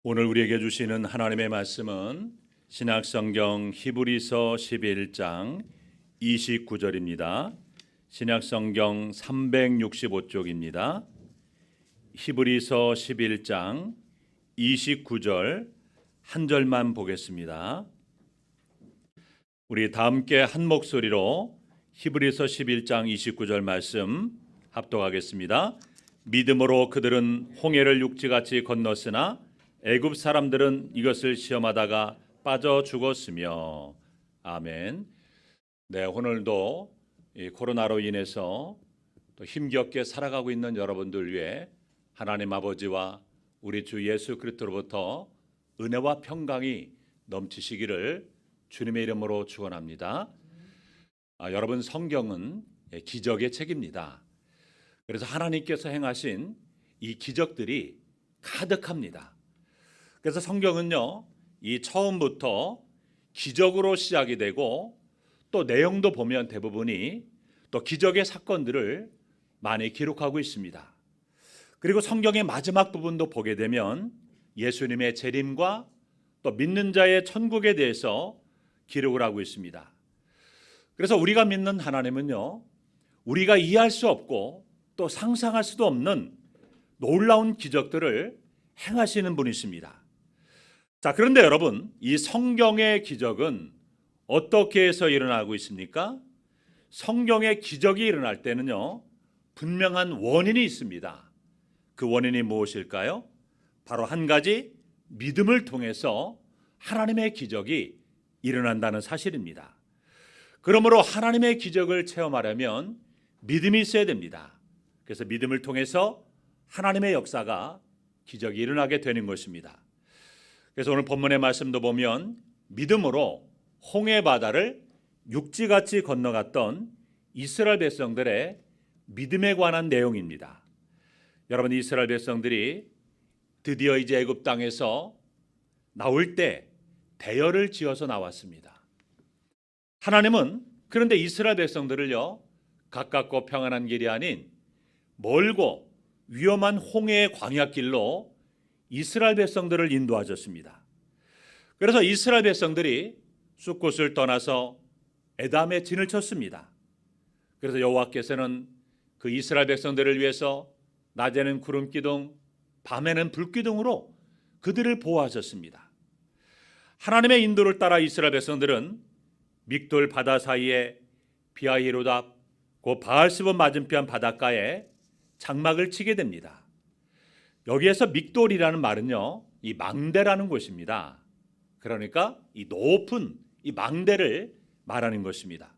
오늘 우리에게 주시는 하나님의 말씀은 신약성경 히브리서 11장 29절입니다. 신약성경 365쪽입니다. 히브리서 11장 29절 한 절만 보겠습니다. 우리 다 함께 한 목소리로 히브리서 11장 29절 말씀 합독하겠습니다. 믿음으로 그들은 홍해를 육지같이 건넜으나 애굽 사람들은 이것을 시험하다가 빠져 죽었으며. 아멘. 네, 오늘도 이 코로나로 인해서 또 힘겹게 살아가고 있는 여러분들 위해 하나님 아버지와 우리 주 예수 그리스도로부터 은혜와 평강이 넘치시기를 주님의 이름으로 축원합니다. 여러분, 성경은 기적의 책입니다. 그래서 하나님께서 행하신 이 기적들이 가득합니다. 그래서 성경은요, 이 처음부터 기적으로 시작이 되고 또 내용도 보면 대부분이 또 기적의 사건들을 많이 기록하고 있습니다. 그리고 성경의 마지막 부분도 보게 되면 예수님의 재림과 또 믿는 자의 천국에 대해서 기록을 하고 있습니다. 그래서 우리가 믿는 하나님은요, 우리가 이해할 수 없고 또 상상할 수도 없는 놀라운 기적들을 행하시는 분이십니다. 자, 그런데 여러분, 이 성경의 기적은 어떻게 해서 일어나고 있습니까? 성경의 기적이 일어날 때는요, 분명한 원인이 있습니다. 그 원인이 무엇일까요? 바로 한 가지, 믿음을 통해서 하나님의 기적이 일어난다는 사실입니다. 그러므로 하나님의 기적을 체험하려면 믿음이 있어야 됩니다. 그래서 믿음을 통해서 하나님의 역사가 기적이 일어나게 되는 것입니다. 그래서 오늘 본문의 말씀도 보면 믿음으로 홍해 바다를 육지같이 건너갔던 이스라엘 백성들의 믿음에 관한 내용입니다. 여러분, 이스라엘 백성들이 드디어 이제 애굽 땅에서 나올 때 대열을 지어서 나왔습니다. 하나님은 그런데 이스라엘 백성들을요, 가깝고 평안한 길이 아닌 멀고 위험한 홍해의 광야길로 이스라엘 백성들을 인도하셨습니다. 그래서 이스라엘 백성들이 숫곳을 떠나서 에담에 진을 쳤습니다. 그래서 여호와께서는 그 이스라엘 백성들을 위해서 낮에는 구름 기둥, 밤에는 불 기둥으로 그들을 보호하셨습니다. 하나님의 인도를 따라 이스라엘 백성들은 믹돌 바다 사이에 비하히로답 그 바알스본 맞은편 바닷가에 장막을 치게 됩니다. 여기에서 믹돌이라는 말은요, 이 망대라는 곳입니다. 그러니까 이 높은 이 망대를 말하는 것입니다.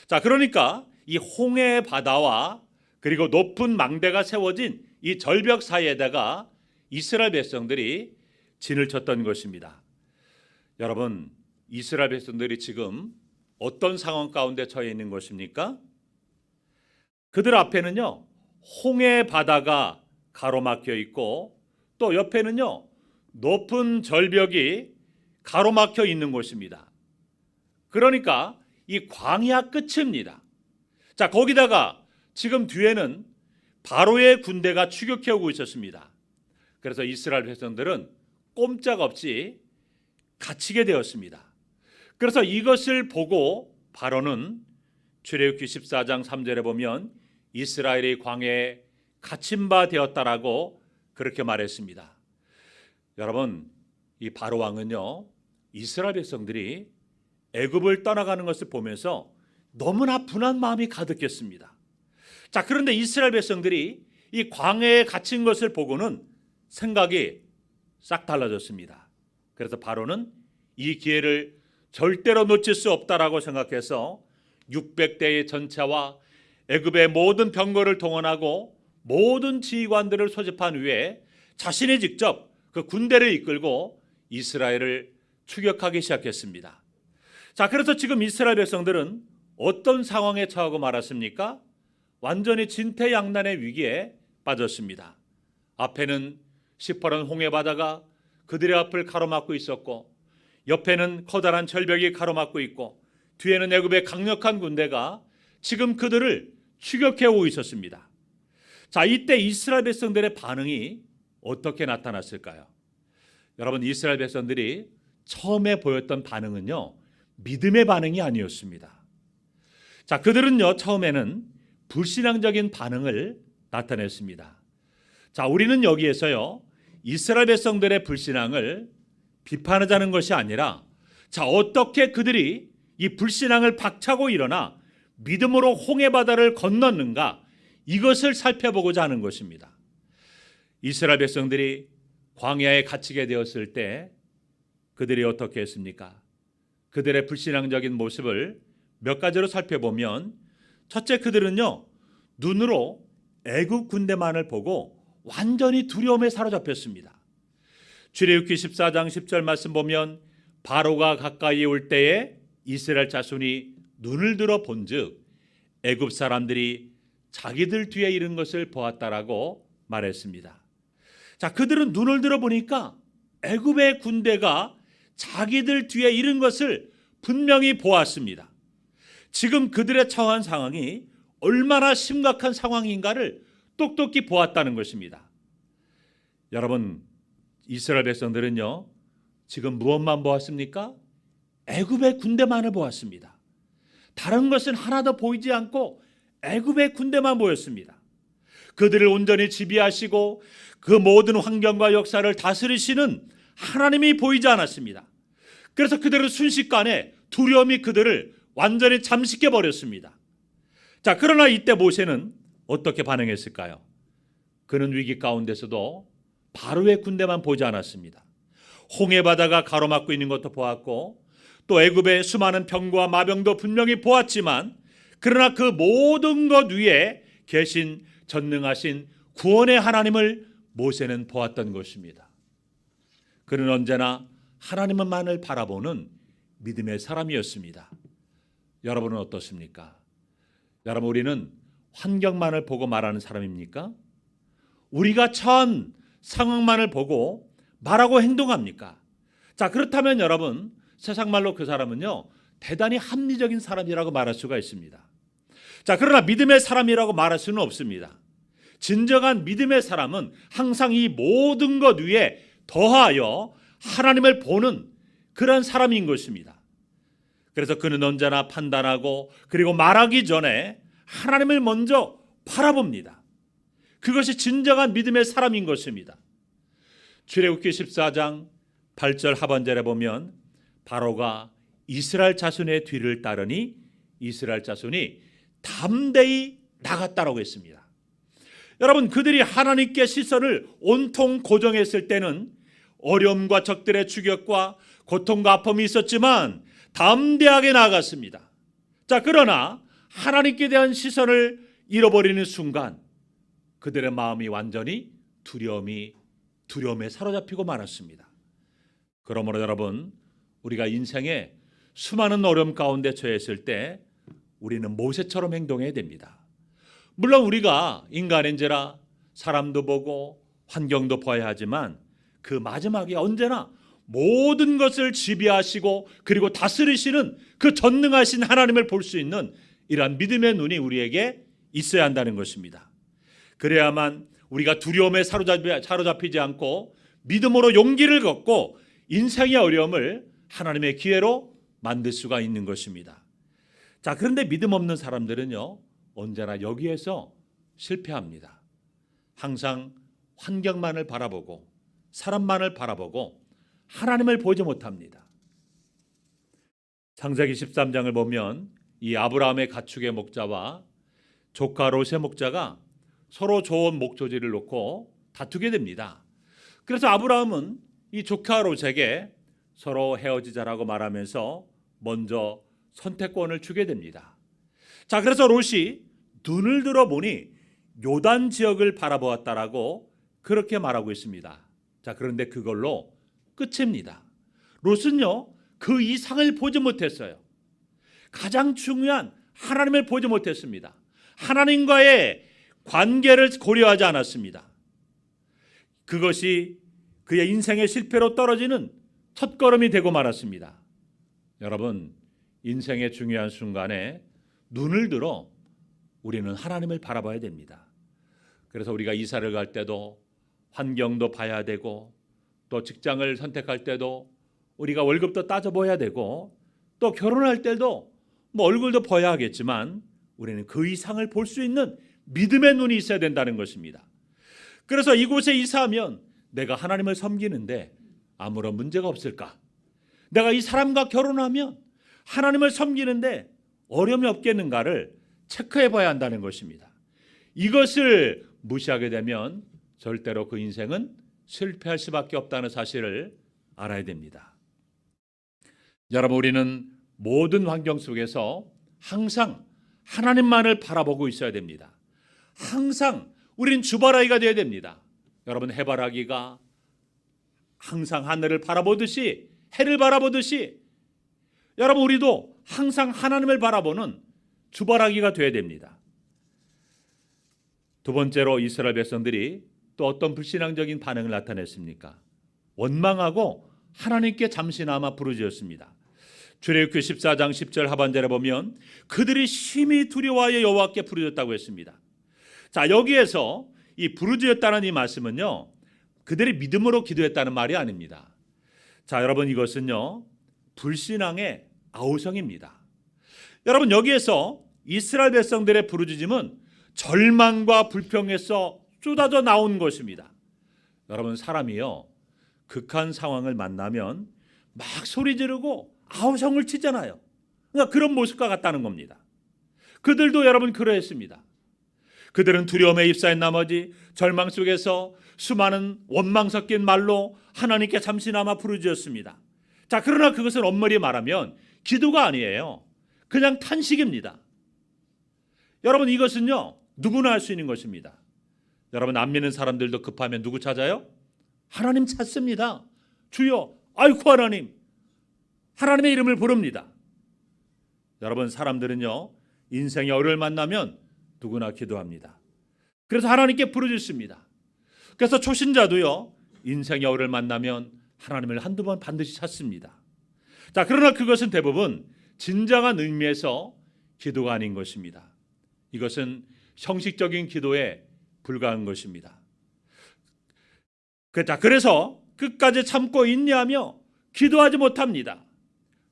자, 그러니까 이 홍해 바다와 그리고 높은 망대가 세워진 이 절벽 사이에다가 이스라엘 백성들이 진을 쳤던 것입니다. 여러분, 이스라엘 백성들이 지금 어떤 상황 가운데 처해 있는 것입니까? 그들 앞에는요, 홍해 바다가 가로막혀 있고 또 옆에는요, 높은 절벽이 가로막혀 있는 곳입니다. 그러니까 이 광야 끝입니다. 자, 거기다가 지금 뒤에는 바로의 군대가 추격해 오고 있었습니다. 그래서 이스라엘 백성들은 꼼짝없이 갇히게 되었습니다. 그래서 이것을 보고 바로는 출애굽기 14장 3절에 보면 이스라엘이 광야에 갇힌 바 되었다라고 그렇게 말했습니다. 여러분, 이 바로 왕은요, 이스라엘 백성들이 애굽을 떠나가는 것을 보면서 너무나 분한 마음이 가득했습니다. 자, 그런데 이스라엘 백성들이 이 광야에 갇힌 것을 보고는 생각이 싹 달라졌습니다. 그래서 바로는 이 기회를 절대로 놓칠 수 없다라고 생각해서 600대의 전차와 애굽의 모든 병거를 동원하고 모든 지휘관들을 소집한 후에 자신이 직접 그 군대를 이끌고 이스라엘을 추격하기 시작했습니다. 자, 그래서 지금 이스라엘 백성들은 어떤 상황에 처하고 말았습니까? 완전히 진퇴양난의 위기에 빠졌습니다. 앞에는 시퍼런 홍해 바다가 그들의 앞을 가로막고 있었고, 옆에는 커다란 절벽이 가로막고 있고, 뒤에는 애굽의 강력한 군대가 지금 그들을 추격해 오고 있었습니다. 자, 이때 이스라엘 백성들의 반응이 어떻게 나타났을까요? 여러분, 이스라엘 백성들이 처음에 보였던 반응은요, 믿음의 반응이 아니었습니다. 자, 그들은요, 처음에는 불신앙적인 반응을 나타냈습니다. 자, 우리는 여기에서요, 이스라엘 백성들의 불신앙을 비판하자는 것이 아니라, 자, 어떻게 그들이 이 불신앙을 박차고 일어나 믿음으로 홍해 바다를 건넜는가, 이것을 살펴보고자 하는 것입니다. 이스라엘 백성들이 광야에 갇히게 되었을 때 그들이 어떻게 했습니까? 그들의 불신앙적인 모습을 몇 가지로 살펴보면, 첫째, 그들은요, 눈으로 애굽 군대만을 보고 완전히 두려움에 사로잡혔습니다. 출애굽기 14장 10절 말씀 보면, 바로가 가까이 올 때에 이스라엘 자손이 눈을 들어 본즉 애굽 사람들이 자기들 뒤에 이른 것을 보았다라고 말했습니다. 자, 그들은 눈을 들어 보니까 애굽의 군대가 자기들 뒤에 이른 것을 분명히 보았습니다. 지금 그들의 처한 상황이 얼마나 심각한 상황인가를 똑똑히 보았다는 것입니다. 여러분, 이스라엘 백성들은요, 지금 무엇만 보았습니까? 애굽의 군대만을 보았습니다. 다른 것은 하나도 보이지 않고 애굽의 군대만 보였습니다. 그들을 온전히 지배하시고 그 모든 환경과 역사를 다스리시는 하나님이 보이지 않았습니다. 그래서 그들은 순식간에 두려움이 그들을 완전히 잠식해 버렸습니다. 자, 그러나 이때 모세는 어떻게 반응했을까요? 그는 위기 가운데서도 바로의 군대만 보지 않았습니다. 홍해 바다가 가로막고 있는 것도 보았고, 또 애굽의 수많은 병과 마병도 분명히 보았지만, 그러나 그 모든 것 위에 계신 전능하신 구원의 하나님을 모세는 보았던 것입니다. 그는 언제나 하나님만을 바라보는 믿음의 사람이었습니다. 여러분은 어떻습니까? 여러분, 우리는 환경만을 보고 말하는 사람입니까? 우리가 처한 상황만을 보고 말하고 행동합니까? 자, 그렇다면 여러분, 세상 말로 그 사람은요, 대단히 합리적인 사람이라고 말할 수가 있습니다. 자, 그러나 믿음의 사람이라고 말할 수는 없습니다. 진정한 믿음의 사람은 항상 이 모든 것 위에 더하여 하나님을 보는 그런 사람인 것입니다. 그래서 그는 언제나 판단하고 그리고 말하기 전에 하나님을 먼저 바라봅니다. 그것이 진정한 믿음의 사람인 것입니다. 출애굽기 14장 8절 하반절에 보면, 바로가 이스라엘 자손의 뒤를 따르니 이스라엘 자손이 담대히 나갔다라고 했습니다. 여러분, 그들이 하나님께 시선을 온통 고정했을 때는 어려움과 적들의 추격과 고통과 아픔이 있었지만 담대하게 나아갔습니다. 자, 그러나 하나님께 대한 시선을 잃어버리는 순간 그들의 마음이 완전히 두려움에 사로잡히고 말았습니다. 그러므로 여러분, 우리가 인생에 수많은 어려움 가운데 처했을 때 우리는 모세처럼 행동해야 됩니다. 물론 우리가 인간인지라 사람도 보고 환경도 봐야 하지만 그 마지막에 언제나 모든 것을 지배하시고 그리고 다스리시는 그 전능하신 하나님을 볼 수 있는 이러한 믿음의 눈이 우리에게 있어야 한다는 것입니다. 그래야만 우리가 두려움에 사로잡히지 않고 믿음으로 용기를 걷고 인생의 어려움을 하나님의 기회로 만들 수가 있는 것입니다. 자, 그런데 믿음 없는 사람들은요, 언제나 여기에서 실패합니다. 항상 환경만을 바라보고 사람만을 바라보고 하나님을 보지 못합니다. 창세기 13장을 보면 이 아브라함의 가축의 목자와 조카 롯의 목자가 서로 좋은 목조지를 놓고 다투게 됩니다. 그래서 아브라함은 이 조카 롯에게 서로 헤어지자라고 말하면서 먼저 선택권을 주게 됩니다. 자, 그래서 롯이 눈을 들어 보니 요단 지역을 바라보았다라고 그렇게 말하고 있습니다. 자, 그런데 그걸로 끝입니다. 롯은요, 그 이상을 보지 못했어요. 가장 중요한 하나님을 보지 못했습니다. 하나님과의 관계를 고려하지 않았습니다. 그것이 그의 인생의 실패로 떨어지는 첫걸음이 되고 말았습니다. 여러분, 인생의 중요한 순간에 눈을 들어 우리는 하나님을 바라봐야 됩니다. 그래서 우리가 이사를 갈 때도 환경도 봐야 되고 또 직장을 선택할 때도 우리가 월급도 따져봐야 되고 또 결혼할 때도 뭐 얼굴도 봐야 하겠지만 우리는 그 이상을 볼 수 있는 믿음의 눈이 있어야 된다는 것입니다. 그래서 이곳에 이사하면 내가 하나님을 섬기는데 아무런 문제가 없을까? 내가 이 사람과 결혼하면 하나님을 섬기는데 어려움이 없겠는가를 체크해 봐야 한다는 것입니다. 이것을 무시하게 되면 절대로 그 인생은 실패할 수밖에 없다는 사실을 알아야 됩니다. 여러분, 우리는 모든 환경 속에서 항상 하나님만을 바라보고 있어야 됩니다. 항상 우린 주바라기가 되어야 됩니다. 여러분, 해바라기가 항상 하늘을 바라보듯이, 해를 바라보듯이 여러분, 우리도 항상 하나님을 바라보는 주바라기가 되어야 됩니다. 두 번째로 이스라엘 백성들이 또 어떤 불신앙적인 반응을 나타냈습니까? 원망하고 하나님께 잠시나마 부르짖었습니다. 출애굽기 14장 10절 하반절에 보면 그들이 심히 두려워하여 여호와께 부르짖었다고 했습니다. 자, 여기에서 이 부르짖었다는 이 말씀은요, 그들이 믿음으로 기도했다는 말이 아닙니다. 자, 여러분, 이것은요 불신앙의 아우성입니다. 여러분, 여기에서 이스라엘 백성들의 부르짖음은 절망과 불평에서 쏟아져 나온 것입니다. 여러분, 사람이요 극한 상황을 만나면 막 소리 지르고 아우성을 치잖아요. 그러니까 그런 모습과 같다는 겁니다. 그들도 여러분 그러했습니다. 그들은 두려움에 휩싸인 나머지 절망 속에서 수많은 원망 섞인 말로 하나님께 잠시나마 부르짖었습니다. 자, 그러나 그것은 엄밀히 말하면 기도가 아니에요. 그냥 탄식입니다. 여러분, 이것은요 누구나 할 수 있는 것입니다. 여러분, 안 믿는 사람들도 급하면 누구 찾아요? 하나님 찾습니다. 주여, 아이고 하나님, 하나님의 이름을 부릅니다. 여러분, 사람들은요 인생의 어려움을 만나면 누구나 기도합니다. 그래서 하나님께 부르짖습니다. 그래서 초신자도요 인생의 어려움을 만나면 하나님을 한두 번 반드시 찾습니다. 자, 그러나 그것은 대부분 진정한 의미에서 기도가 아닌 것입니다. 이것은 형식적인 기도에 불과한 것입니다. 자, 그래서 끝까지 참고 인내하며 기도하지 못합니다.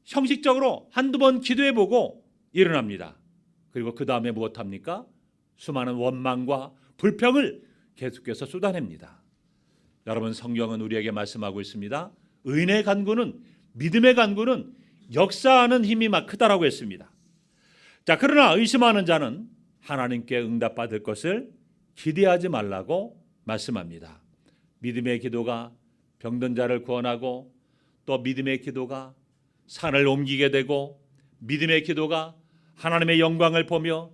형식적으로 한두 번 기도해보고 일어납니다. 그리고 그 다음에 무엇합니까? 수많은 원망과 불평을 계속해서 쏟아냅니다. 여러분, 성경은 우리에게 말씀하고 있습니다. 의인의 간구는, 믿음의 간구는 역사하는 힘이 막 크다라고 했습니다. 자, 그러나 의심하는 자는 하나님께 응답받을 것을 기대하지 말라고 말씀합니다. 믿음의 기도가 병든 자를 구원하고, 또 믿음의 기도가 산을 옮기게 되고, 믿음의 기도가 하나님의 영광을 보며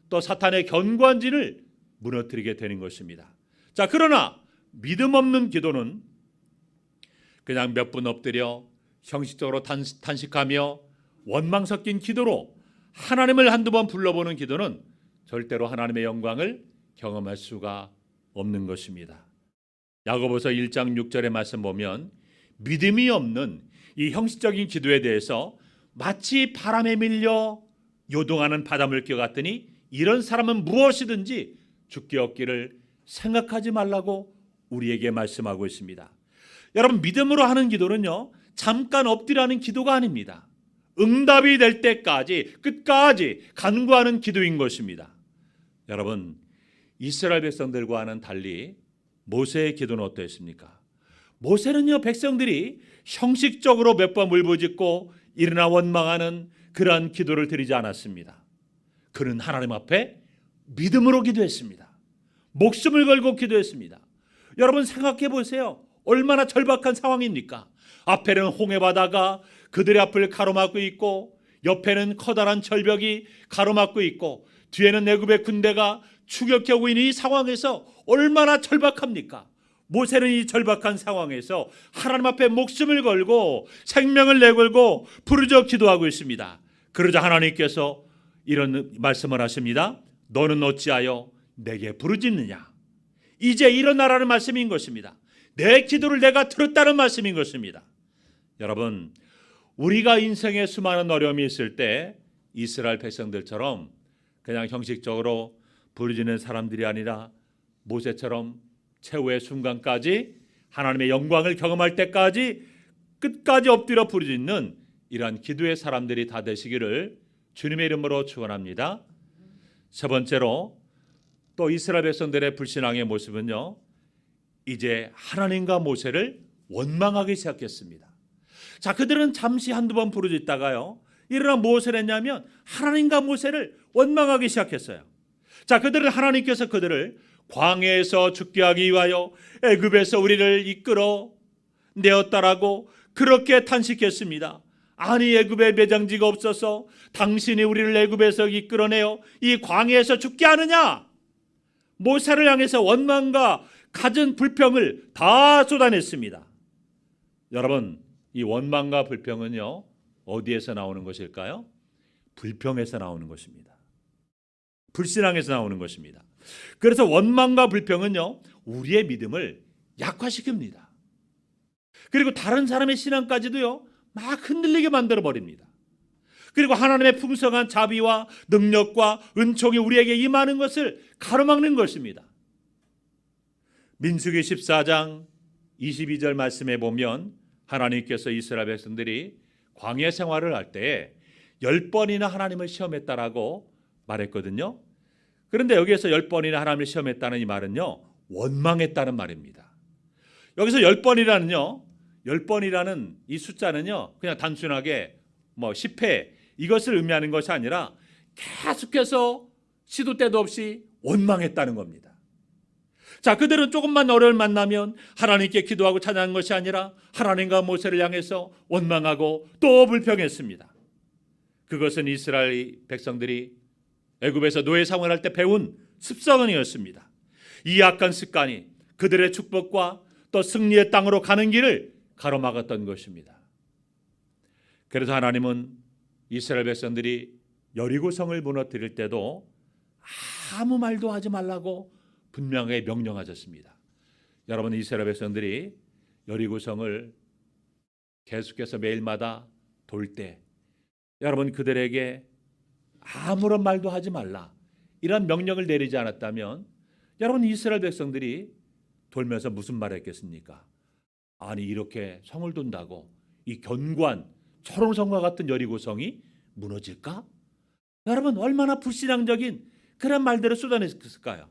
또 사탄의 견고한진을 무너뜨리게 되는 것입니다. 자, 그러나 믿음 없는 기도는 그냥 몇 분 엎드려 형식적으로 탄식하며 원망 섞인 기도로 하나님을 한두 번 불러보는 기도는 절대로 하나님의 영광을 경험할 수가 없는 것입니다. 야고보서 1장 6절의 말씀 보면 믿음이 없는 이 형식적인 기도에 대해서 마치 바람에 밀려 요동하는 바닷물결 같더니 이런 사람은 무엇이든지 죽게 얻기를 생각하지 말라고 우리에게 말씀하고 있습니다. 여러분, 믿음으로 하는 기도는요 잠깐 엎드리라는 기도가 아닙니다. 응답이 될 때까지 끝까지 간구하는 기도인 것입니다. 여러분, 이스라엘 백성들과는 달리 모세의 기도는 어떠했습니까? 모세는요 백성들이 형식적으로 몇 번 울부짖고 일어나 원망하는 그러한 기도를 드리지 않았습니다. 그는 하나님 앞에 믿음으로 기도했습니다. 목숨을 걸고 기도했습니다. 여러분, 생각해 보세요. 얼마나 절박한 상황입니까? 앞에는 홍해바다가 그들의 앞을 가로막고 있고, 옆에는 커다란 절벽이 가로막고 있고, 뒤에는 애굽의 군대가 추격해 오고 있는 이 상황에서 얼마나 절박합니까? 모세는 이 절박한 상황에서 하나님 앞에 목숨을 걸고 생명을 내걸고 부르짖어 기도하고 있습니다. 그러자 하나님께서 이런 말씀을 하십니다. 너는 어찌하여 내게 부르짖느냐? 이제 일어나라는 말씀인 것입니다. 내 기도를 내가 들었다는 말씀인 것입니다. 여러분, 우리가 인생에 수많은 어려움이 있을 때 이스라엘 백성들처럼 그냥 형식적으로 부르짖는 사람들이 아니라 모세처럼 최후의 순간까지 하나님의 영광을 경험할 때까지 끝까지 엎드려 부르짖는 이러한 기도의 사람들이 다 되시기를 주님의 이름으로 축원합니다. 세 번째로 또 이스라엘 백성들의 불신앙의 모습은요, 이제 하나님과 모세를 원망하기 시작했습니다. 자, 그들은 잠시 한두 번 부르짖다가요, 이러나 무엇을 했냐면 하나님과 모세를 원망하기 시작했어요. 자, 그들은 하나님께서 그들을 광야에서 죽게 하기 위하여 애굽에서 우리를 이끌어 내었다라고 그렇게 탄식했습니다. 아니, 애굽에 매장지가 없어서 당신이 우리를 애굽에서 이끌어내어 이 광야에서 죽게 하느냐? 모세를 향해서 원망과 갖은 불평을 다 쏟아냈습니다. 여러분, 이 원망과 불평은요, 어디에서 나오는 것일까요? 불평에서 나오는 것입니다. 불신앙에서 나오는 것입니다. 그래서 원망과 불평은요, 우리의 믿음을 약화시킵니다. 그리고 다른 사람의 신앙까지도요, 막 흔들리게 만들어 버립니다. 그리고 하나님의 풍성한 자비와 능력과 은총이 우리에게 임하는 것을 가로막는 것입니다. 민수기 14장 22절 말씀에 보면 하나님께서 이스라엘 백성들이 광야 생활을 할 때에 10번이나 하나님을 시험했다라고 말했거든요. 그런데 여기에서 10번이나 하나님을 시험했다는 이 말은요, 원망했다는 말입니다. 여기서 10번이라는요, 10번이라는 이 숫자는요, 그냥 단순하게 10회 이것을 의미하는 것이 아니라 계속해서 시도 때도 없이 원망했다는 겁니다. 자, 그들은 조금만 어려움을 만나면 하나님께 기도하고 찬양한 것이 아니라 하나님과 모세를 향해서 원망하고 또 불평했습니다. 그것은 이스라엘 백성들이 애굽에서 노예 생활할 때 배운 습성이었습니다. 이 악한 습관이 그들의 축복과 또 승리의 땅으로 가는 길을 가로막았던 것입니다. 그래서 하나님은 이스라엘 백성들이 여리고성을 무너뜨릴 때도 아무 말도 하지 말라고 분명하게 명령하셨습니다. 여러분, 이스라엘 백성들이 여리고성을 계속해서 매일마다 돌 때 여러분, 그들에게 아무런 말도 하지 말라, 이런 명령을 내리지 않았다면 여러분, 이스라엘 백성들이 돌면서 무슨 말을 했겠습니까? 아니, 이렇게 성을 돈다고 이 견고한 철옹성과 같은 여리고성이 무너질까? 여러분, 얼마나 불신앙적인 그런 말들을 쏟아냈을까요?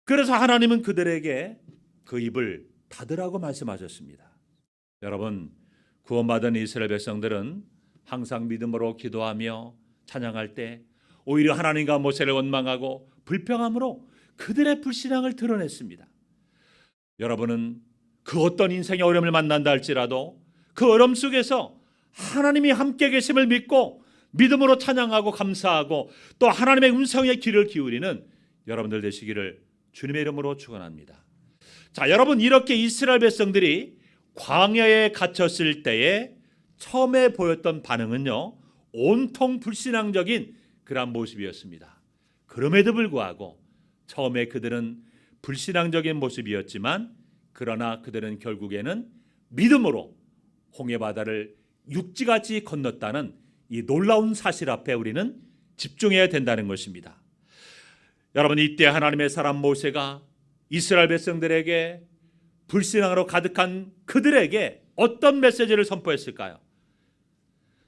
그래서 하나님은 그들에게 그 입을 닫으라고 말씀하셨습니다. 여러분, 구원받은 이스라엘 백성들은 항상 믿음으로 기도하며 찬양할 때 오히려 하나님과 모세를 원망하고 불평함으로 그들의 불신앙을 드러냈습니다. 여러분은 그 어떤 인생의 어려움을 만난다 할지라도 그 어려움 속에서 하나님이 함께 계심을 믿고 믿음으로 찬양하고 감사하고 또 하나님의 음성에 귀를 기울이는 여러분들 되시기를 주님의 이름으로 축원합니다. 자, 여러분, 이렇게 이스라엘 백성들이 광야에 갇혔을 때에 처음에 보였던 반응은요, 온통 불신앙적인 그런 모습이었습니다. 그럼에도 불구하고 처음에 그들은 불신앙적인 모습이었지만 그러나 그들은 결국에는 믿음으로 홍해바다를 육지같이 건넜다는 이 놀라운 사실 앞에 우리는 집중해야 된다는 것입니다. 여러분, 이때 하나님의 사람 모세가 이스라엘 백성들에게 불신앙으로 가득한 그들에게 어떤 메시지를 선포했을까요?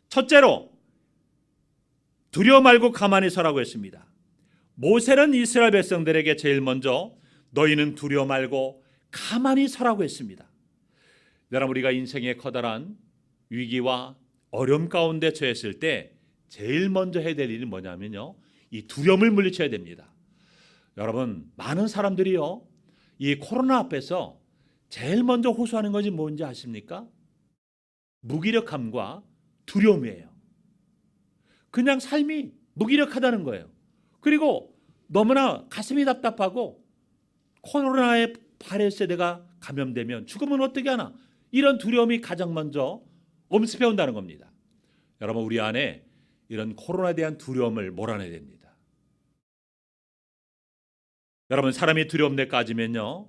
첫째로 두려워 말고 가만히 서라고 했습니다. 모세는 이스라엘 백성들에게 제일 먼저 너희는 두려워 말고 가만히 서라고 했습니다. 여러분, 우리가 인생의 커다란 위기와 어려움 가운데 처했을 때 제일 먼저 해야 될 일이 뭐냐면요, 이 두려움을 물리쳐야 됩니다. 여러분, 많은 사람들이요, 이 코로나 앞에서 제일 먼저 호소하는 것이 뭔지 아십니까? 무기력함과 두려움이에요. 그냥 삶이 무기력하다는 거예요. 그리고 너무나 가슴이 답답하고 코로나에 바이러스에 내가 감염되면 죽으면 어떻게 하나, 이런 두려움이 가장 먼저 엄습해 온다는 겁니다. 여러분, 우리 안에 이런 코로나에 대한 두려움을 몰아내야 됩니다. 여러분, 사람이 두려움에 까지면요,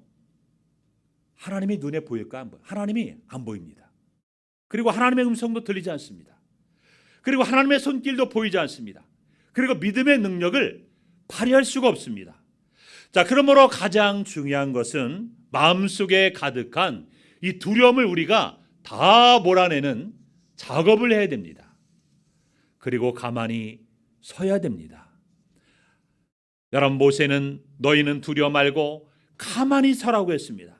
하나님이 눈에 보일까? 안 보여요. 하나님이 안 보입니다. 그리고 하나님의 음성도 들리지 않습니다. 그리고 하나님의 손길도 보이지 않습니다. 그리고 믿음의 능력을 발휘할 수가 없습니다. 자, 그러므로 가장 중요한 것은 마음속에 가득한 이 두려움을 우리가 다 몰아내는 작업을 해야 됩니다. 그리고 가만히 서야 됩니다. 여러분, 모세는 너희는 두려워 말고 가만히 서라고 했습니다.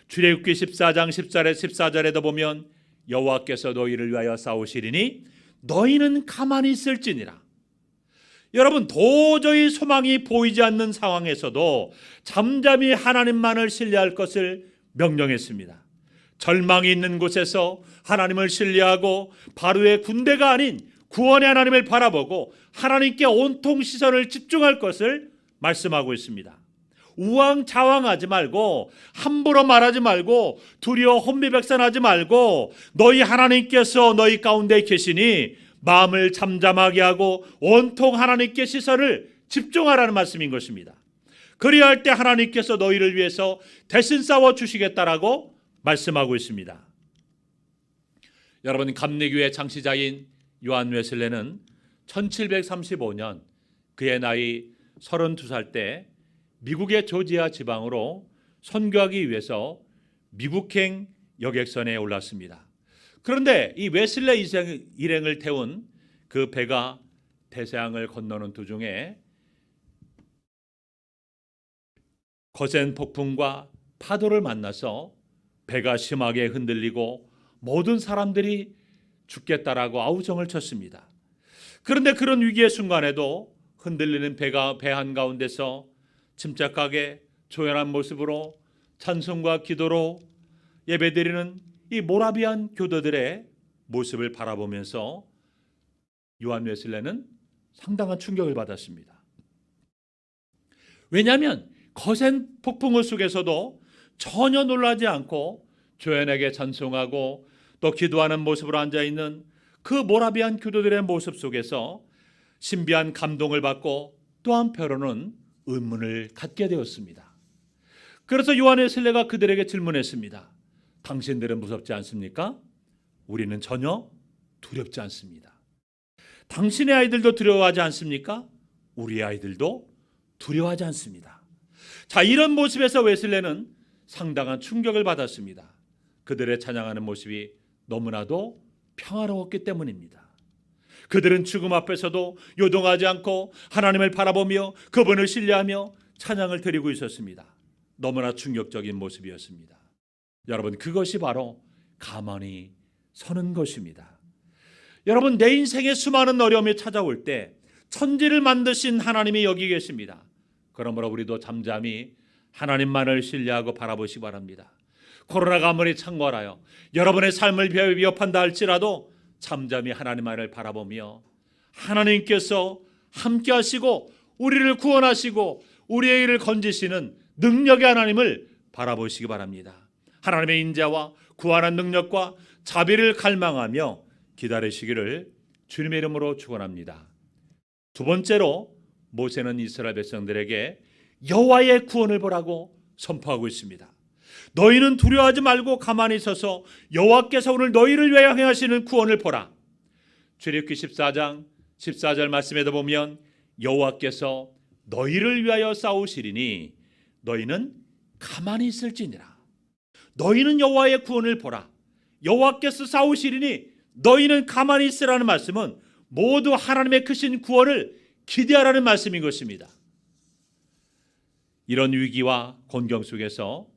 출애굽기 14장 14절에도 보면 여호와께서 너희를 위하여 싸우시리니 너희는 가만히 있을지니라. 여러분, 도저히 소망이 보이지 않는 상황에서도 잠잠히 하나님만을 신뢰할 것을 명령했습니다. 절망이 있는 곳에서 하나님을 신뢰하고 바로의 군대가 아닌 구원의 하나님을 바라보고 하나님께 온통 시선을 집중할 것을 말씀하고 있습니다. 우왕좌왕하지 말고 함부로 말하지 말고 두려워 혼미백산하지 말고 너희 하나님께서 너희 가운데 계시니 마음을 잠잠하게 하고 온통 하나님께 시선을 집중하라는 말씀인 것입니다. 그리할 때 하나님께서 너희를 위해서 대신 싸워 주시겠다라고 말씀하고 있습니다. 여러분, 감리교의 창시자인 요한 웨슬레는 1735년 그의 나이 32살 때 미국의 조지아 지방으로 선교하기 위해서 미국행 여객선에 올랐습니다. 그런데 이 웨슬레 일행을 태운 그 배가 대서양을 건너는 도중에 거센 폭풍과 파도를 만나서 배가 심하게 흔들리고 모든 사람들이 죽겠다라고 아우성을 쳤습니다. 그런데 그런 위기의 순간에도 흔들리는 배가 배 한가운데서 침착하게 조연한 모습으로 찬송과 기도로 예배드리는 이 모라비안 교도들의 모습을 바라보면서 요한 웨슬레는 상당한 충격을 받았습니다. 왜냐하면 거센 폭풍우 속에서도 전혀 놀라지 않고 조연하게 찬송하고 또 기도하는 모습으로 앉아있는 그 모라비안 교도들의 모습 속에서 신비한 감동을 받고 또 한편으로는 의문을 갖게 되었습니다. 그래서 요한 웨슬레가 그들에게 질문했습니다. 당신들은 무섭지 않습니까? 우리는 전혀 두렵지 않습니다. 당신의 아이들도 두려워하지 않습니까? 우리의 아이들도 두려워하지 않습니다. 자, 이런 모습에서 웨슬레는 상당한 충격을 받았습니다. 그들의 찬양하는 모습이 너무나도 평화로웠기 때문입니다. 그들은 죽음 앞에서도 요동하지 않고 하나님을 바라보며 그분을 신뢰하며 찬양을 드리고 있었습니다. 너무나 충격적인 모습이었습니다. 여러분, 그것이 바로 가만히 서는 것입니다. 여러분, 내 인생에 수많은 어려움이 찾아올 때 천지를 만드신 하나님이 여기 계십니다. 그러므로 우리도 잠잠히 하나님만을 신뢰하고 바라보시기 바랍니다. 코로나가 아무리 창궐하여 여러분의 삶을 위협한다 할지라도 잠잠히 하나님만을 바라보며 하나님께서 함께 하시고 우리를 구원하시고 우리의 일을 건지시는 능력의 하나님을 바라보시기 바랍니다. 하나님의 인자와 구원한 능력과 자비를 갈망하며 기다리시기를 주님의 이름으로 축원합니다. 두 번째로 모세는 이스라엘 백성들에게 여호와의 구원을 보라고 선포하고 있습니다. 너희는 두려워하지 말고 가만히 서서 여호와께서 오늘 너희를 위하여 행하시는 구원을 보라. 출애굽기 14장 14절 말씀에도 보면 여호와께서 너희를 위하여 싸우시리니 너희는 가만히 있을지니라. 너희는 여호와의 구원을 보라. 여호와께서 싸우시리니 너희는 가만히 있으라는 말씀은 모두 하나님의 크신 구원을 기대하라는 말씀인 것입니다. 이런 위기와 곤경 속에서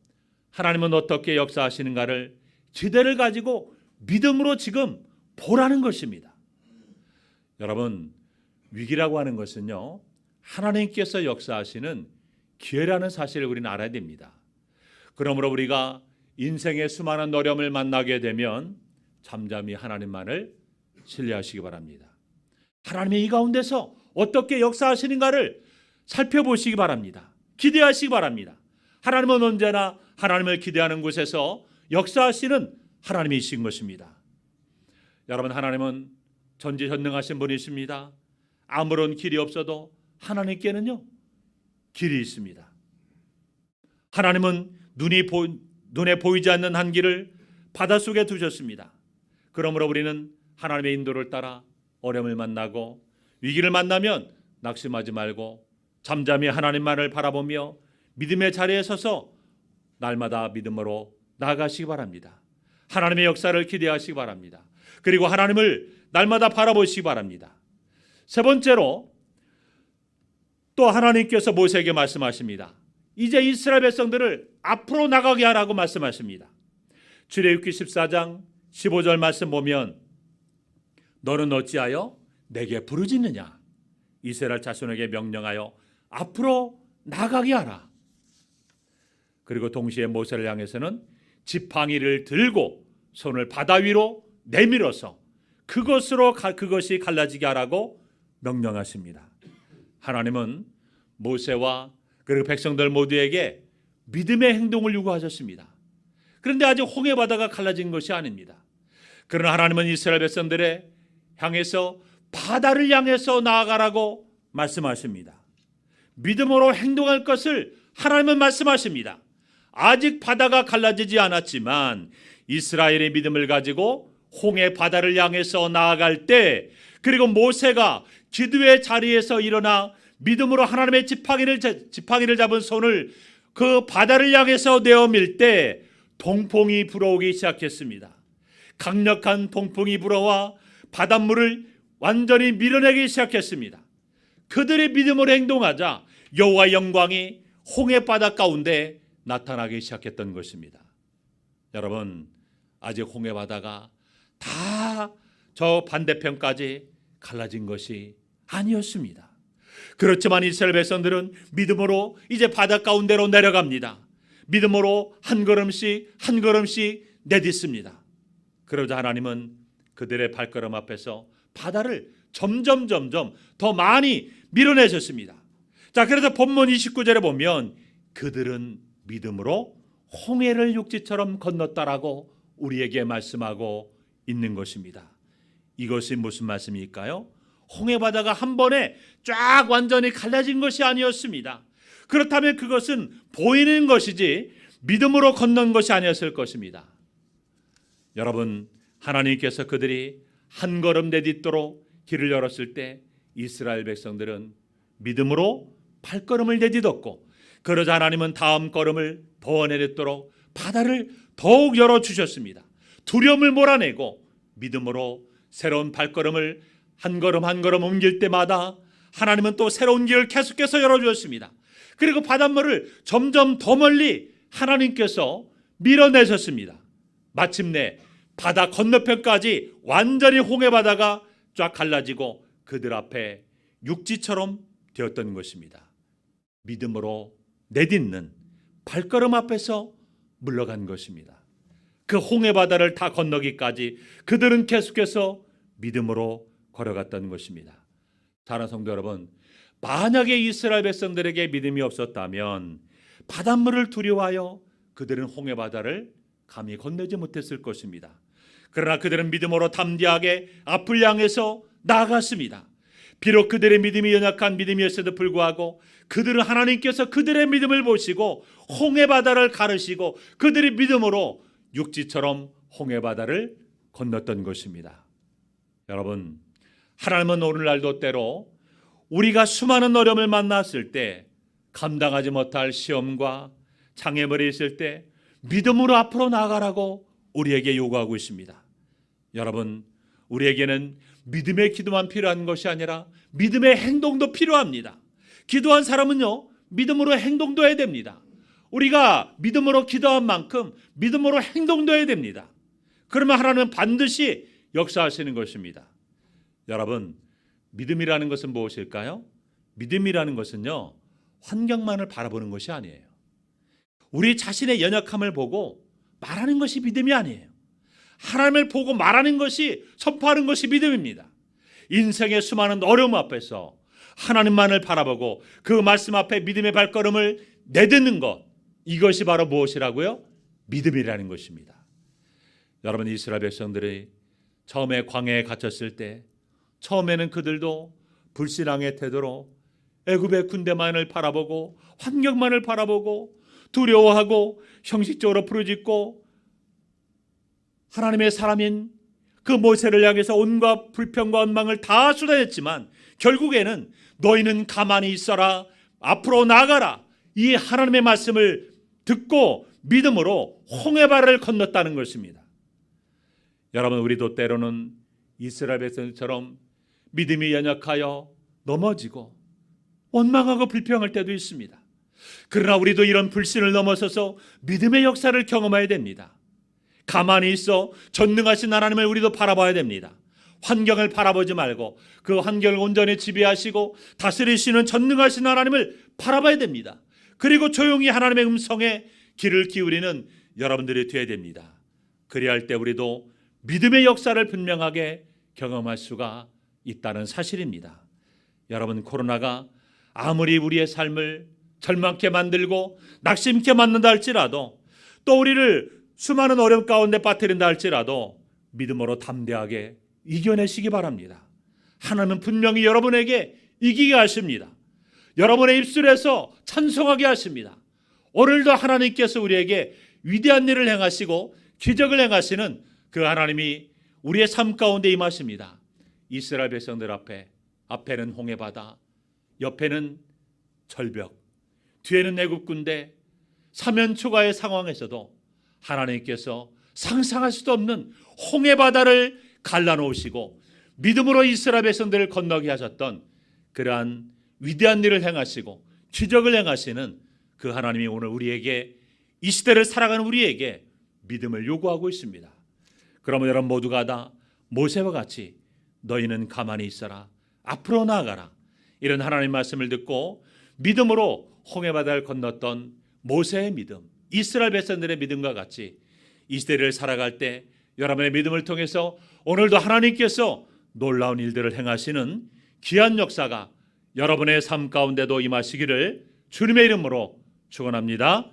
하나님은 어떻게 역사하시는가를 기대를 가지고 믿음으로 지금 보라는 것입니다. 여러분, 위기라고 하는 것은요, 하나님께서 역사하시는 기회라는 사실을 우리는 알아야 됩니다. 그러므로 우리가 인생의 수많은 어려움을 만나게 되면 잠잠히 하나님만을 신뢰하시기 바랍니다. 하나님의 이 가운데서 어떻게 역사하시는가를 살펴보시기 바랍니다. 기대하시기 바랍니다. 하나님은 언제나 하나님을 기대하는 곳에서 역사하시는 하나님이신 것입니다. 여러분, 하나님은 전지전능하신 분이십니다. 아무런 길이 없어도 하나님께는요, 길이 있습니다. 하나님은 눈에 보이지 않는 한 길을 바닷속에 두셨습니다. 그러므로 우리는 하나님의 인도를 따라 어려움을 만나고 위기를 만나면 낙심하지 말고 잠잠히 하나님만을 바라보며 믿음의 자리에 서서 날마다 믿음으로 나아가시기 바랍니다. 하나님의 역사를 기대하시기 바랍니다. 그리고 하나님을 날마다 바라보시기 바랍니다. 세 번째로 또 하나님께서 모세에게 말씀하십니다. 이제 이스라엘 백성들을 앞으로 나가게 하라고 말씀하십니다. 출애굽기 14장 15절 말씀 보면 너는 어찌하여 내게 부르짖느냐? 이스라엘 자손에게 명령하여 앞으로 나가게 하라. 그리고 동시에 모세를 향해서는 지팡이를 들고 손을 바다 위로 내밀어서 그것이 갈라지게 하라고 명령하십니다. 하나님은 모세와 그리고 백성들 모두에게 믿음의 행동을 요구하셨습니다. 그런데 아직 홍해 바다가 갈라진 것이 아닙니다. 그러나 하나님은 이스라엘 백성들에 향해서 바다를 향해서 나아가라고 말씀하십니다. 믿음으로 행동할 것을 하나님은 말씀하십니다. 아직 바다가 갈라지지 않았지만 이스라엘의 믿음을 가지고 홍해 바다를 향해서 나아갈 때, 그리고 모세가 기도의 자리에서 일어나 믿음으로 하나님의 지팡이를 잡은 손을 그 바다를 향해서 내어밀 때 동풍이 불어오기 시작했습니다. 강력한 동풍이 불어와 바닷물을 완전히 밀어내기 시작했습니다. 그들의 믿음으로 행동하자 여호와의 영광이 홍해 바다 가운데 나타나기 시작했던 것입니다. 여러분, 아직 홍해 바다가 다 저 반대편까지 갈라진 것이 아니었습니다. 그렇지만 이스라엘 백성들은 믿음으로 이제 바다 가운데로 내려갑니다. 믿음으로 한 걸음씩 한 걸음씩 내딛습니다. 그러자 하나님은 그들의 발걸음 앞에서 바다를 점점 더 많이 밀어내셨습니다. 자, 그래서 본문 29절에 보면 그들은 믿음으로 홍해를 육지처럼 건넜다라고 우리에게 말씀하고 있는 것입니다. 이것이 무슨 말씀일까요? 홍해 바다가 한 번에 쫙 완전히 갈라진 것이 아니었습니다. 그렇다면 그것은 보이는 것이지 믿음으로 건넌 것이 아니었을 것입니다. 여러분, 하나님께서 그들이 한 걸음 내딛도록 길을 열었을 때 이스라엘 백성들은 믿음으로 발걸음을 내딛었고, 그러자 하나님은 다음 걸음을 더 내딛도록 바다를 더욱 열어주셨습니다. 두려움을 몰아내고 믿음으로 새로운 발걸음을 한 걸음 한 걸음 옮길 때마다 하나님은 또 새로운 길을 계속해서 열어주었습니다. 그리고 바닷물을 점점 더 멀리 하나님께서 밀어내셨습니다. 마침내 바다 건너편까지 완전히 홍해 바다가 쫙 갈라지고 그들 앞에 육지처럼 되었던 것입니다. 믿음으로 내딛는 발걸음 앞에서 물러간 것입니다. 그 홍해 바다를 다 건너기까지 그들은 계속해서 믿음으로 걸어갔던 것입니다. 사랑하는 성도 여러분, 만약에 이스라엘 백성들에게 믿음이 없었다면 바닷물을 두려워하여 그들은 홍해 바다를 감히 건너지 못했을 것입니다. 그러나 그들은 믿음으로 담대하게 앞을 향해서 나아갔습니다. 비록 그들의 믿음이 연약한 믿음이었음에도 불구하고 그들은 하나님께서 그들의 믿음을 보시고 홍해 바다를 가르시고 그들의 믿음으로 육지처럼 홍해 바다를 건넜던 것입니다. 여러분, 하나님은 오늘날도 때로 우리가 수많은 어려움을 만났을 때, 감당하지 못할 시험과 장애물이 있을 때 믿음으로 앞으로 나아가라고 우리에게 요구하고 있습니다. 여러분, 우리에게는 믿음의 기도만 필요한 것이 아니라 믿음의 행동도 필요합니다. 기도한 사람은요, 믿음으로 행동도 해야 됩니다. 우리가 믿음으로 기도한 만큼 믿음으로 행동도 해야 됩니다. 그러면 하나님은 반드시 역사하시는 것입니다. 여러분, 믿음이라는 것은 무엇일까요? 믿음이라는 것은요, 환경만을 바라보는 것이 아니에요. 우리 자신의 연약함을 보고 말하는 것이 믿음이 아니에요. 하나님을 보고 말하는 것이, 선포하는 것이 믿음입니다. 인생의 수많은 어려움 앞에서 하나님만을 바라보고 그 말씀 앞에 믿음의 발걸음을 내딛는 것, 이것이 바로 무엇이라고요? 믿음이라는 것입니다. 여러분, 이스라엘 백성들이 처음에 광야에 갇혔을 때 처음에는 그들도 불신앙의 태도로 애굽의 군대만을 바라보고 환경만을 바라보고 두려워하고 형식적으로 부르짖고 하나님의 사람인 그 모세를 향해서 온갖 불평과 원망을 다 쏟아냈지만 결국에는 너희는 가만히 있어라, 앞으로 나가라, 이 하나님의 말씀을 듣고 믿음으로 홍해바다를 건넜다는 것입니다. 여러분, 우리도 때로는 이스라엘 백성처럼 믿음이 연약하여 넘어지고 원망하고 불평할 때도 있습니다. 그러나 우리도 이런 불신을 넘어서서 믿음의 역사를 경험해야 됩니다. 가만히 있어 전능하신 하나님을 우리도 바라봐야 됩니다. 환경을 바라보지 말고 그 환경을 온전히 지배하시고 다스리시는 전능하신 하나님을 바라봐야 됩니다. 그리고 조용히 하나님의 음성에 귀를 기울이는 여러분들이 되어야 됩니다. 그래야 할 때 우리도 믿음의 역사를 분명하게 경험할 수가 있다는 사실입니다. 여러분, 코로나가 아무리 우리의 삶을 절망케 만들고 낙심케 만든다 할지라도, 또 우리를 수많은 어려움 가운데 빠뜨린다 할지라도 믿음으로 담대하게 이겨내시기 바랍니다. 하나님은 분명히 여러분에게 이기게 하십니다. 여러분의 입술에서 찬송하게 하십니다. 오늘도 하나님께서 우리에게 위대한 일을 행하시고 기적을 행하시는 그 하나님이 우리의 삶 가운데 임하십니다. 이스라엘 백성들 앞에는 홍해바다, 옆에는 절벽, 뒤에는 애굽 군대, 사면초가의 상황에서도 하나님께서 상상할 수도 없는 홍해바다를 갈라놓으시고 믿음으로 이스라엘 백성들을 건너게 하셨던 그러한 위대한 일을 행하시고 기적을 행하시는 그 하나님이 오늘 우리에게, 이 시대를 살아가는 우리에게 믿음을 요구하고 있습니다. 그러면 여러분 모두가 다 모세와 같이 너희는 가만히 있어라, 앞으로 나아가라, 이런 하나님의 말씀을 듣고 믿음으로 홍해바다를 건넜던 모세의 믿음, 이스라엘 백성들의 믿음과 같이 이 시대를 살아갈 때 여러분의 믿음을 통해서 오늘도 하나님께서 놀라운 일들을 행하시는 귀한 역사가 여러분의 삶 가운데도 임하시기를 주님의 이름으로 축원합니다.